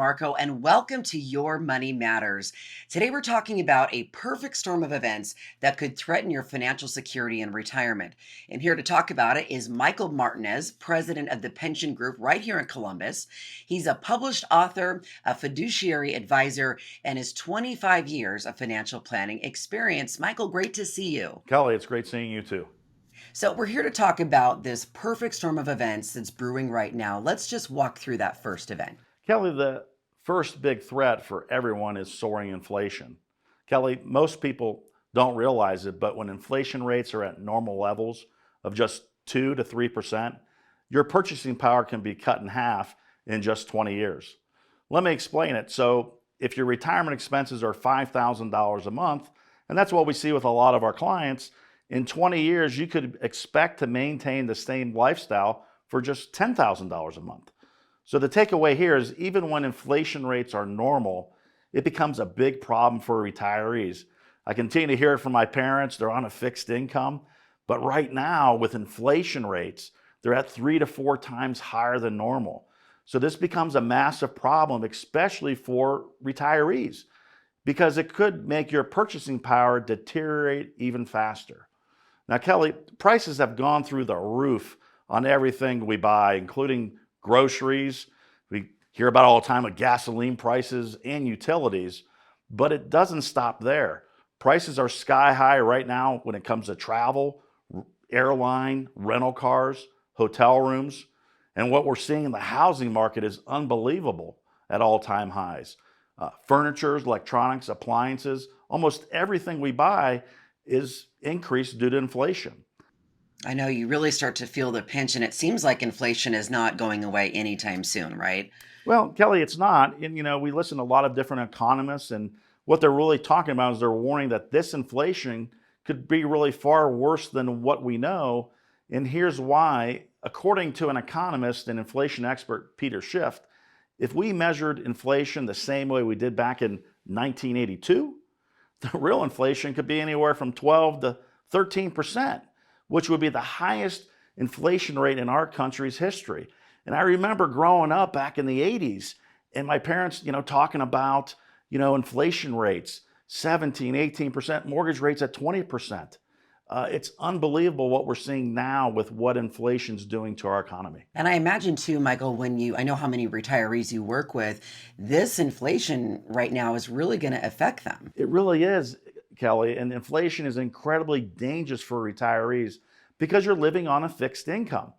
Marco, and welcome to Your Money Matters. Today, we're talking about a perfect storm of events that could threaten your financial security in retirement. And here to talk about it is Michael Martinez, president of the Pension Group right here in Columbus. He's a published author, a fiduciary advisor, and his 25 years of financial planning experience. Michael, great to see you. Kelly, it's great seeing you too. So, we're here to talk about this perfect storm of events that's brewing right now. Let's just walk through that first event. Kelly, the first big threat for everyone is soaring inflation. Kelly, most people don't realize it, but when inflation rates are at normal levels of just 2 to 3%, your purchasing power can be cut in half in just 20 years. Let me explain it. So, if your retirement expenses are $5,000 a month, and that's what we see with a lot of our clients, in 20 years, you could expect to maintain the same lifestyle for just $10,000 a month. So the takeaway here is even when inflation rates are normal, it becomes a big problem for retirees. I continue to hear it from my parents. They're on a fixed income. But right now, with inflation rates, they're at 3 to 4 times higher than normal. So this becomes a massive problem, especially for retirees, because it could make your purchasing power deteriorate even faster. Now, Kelly, prices have gone through the roof on everything we buy, including groceries. We hear about all the time with gasoline prices and utilities, but it doesn't stop there. Prices are sky high right now when it comes to travel, airline, rental cars, hotel rooms. And what we're seeing in the housing market is unbelievable at all-time highs. Furniture, electronics, appliances, almost everything we buy is increased due to inflation. I know you really start to feel the pinch, and it seems like inflation is not going away anytime soon, right? Well, Kelly, it's not. And, we listen to a lot of different economists, and what they're really talking about is they're warning that this inflation could be really far worse than what we know. And here's why. According to an economist and inflation expert, Peter Schiff, if we measured inflation the same way we did back in 1982, the real inflation could be anywhere from 12 to 13%, which would be the highest inflation rate in our country's history. And I remember growing up back in the 80s and my parents, talking about, inflation rates, 17, 18%, mortgage rates at 20%. It's unbelievable what we're seeing now with what inflation's doing to our economy. And I imagine too, Michael, I know how many retirees you work with, this inflation right now is really going to affect them. It really is, Kelly, and inflation is incredibly dangerous for retirees because you're living on a fixed income,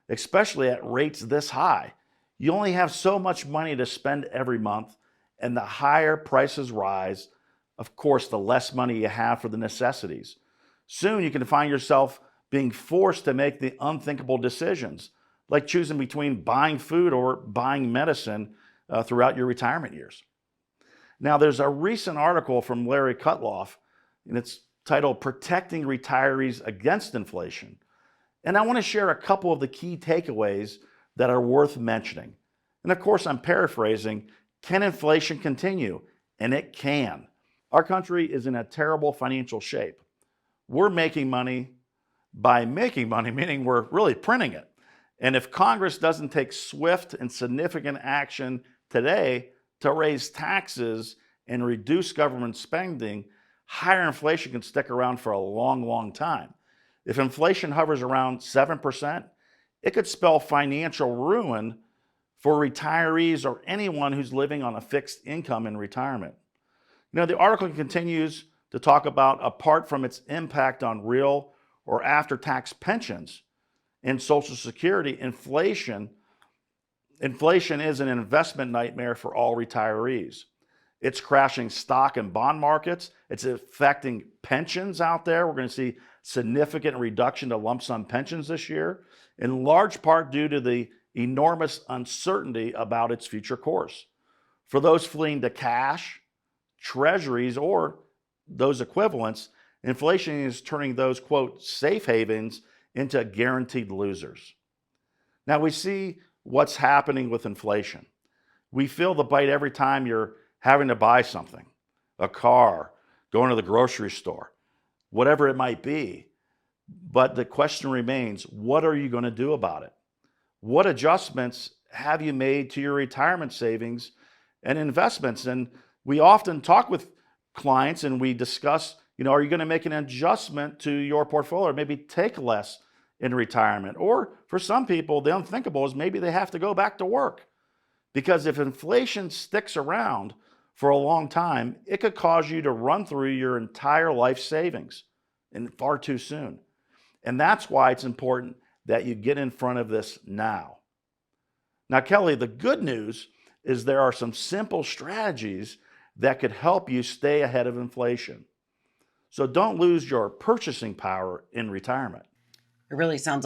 especially at rates this high. You only have so much money to spend every month, and the higher prices rise, of course, the less money you have for the necessities. Soon you can find yourself being forced to make the unthinkable decisions, like choosing between buying food or buying medicine throughout your retirement years. Now, there's a recent article from Larry Kutloff, and it's titled Protecting Retirees Against Inflation. And I want to share a couple of the key takeaways that are worth mentioning. And of course, I'm paraphrasing, can inflation continue? And it can. Our country is in a terrible financial shape. We're making money by making money, meaning we're really printing it. And if Congress doesn't take swift and significant action today to raise taxes and reduce government spending, higher inflation can stick around for a long, long time. If inflation hovers around 7%, it could spell financial ruin for retirees or anyone who's living on a fixed income in retirement. The article continues to talk about, apart from its impact on real or after-tax pensions and Social Security, inflation is an investment nightmare for all retirees. It's crashing stock and bond markets. It's affecting pensions out there. We're going to see significant reduction to lump sum pensions this year, in large part due to the enormous uncertainty about its future course. For those fleeing to cash, treasuries, or those equivalents, inflation is turning those, quote, safe havens into guaranteed losers. Now we see what's happening with inflation. We feel the bite every time you're having to buy something, a car, going to the grocery store, whatever it might be. But the question remains, what are you going to do about it? What adjustments have you made to your retirement savings and investments. And we often talk with clients and we discuss, are you going to make an adjustment to your portfolio, maybe take less in retirement? Or for some people, the unthinkable is maybe they have to go back to work. Because if inflation sticks around for a long time, it could cause you to run through your entire life savings and far too soon. And that's why it's important that you get in front of this now. Now, Kelly, the good news is there are some simple strategies that could help you stay ahead of inflation. So don't lose your purchasing power in retirement. It really sounds like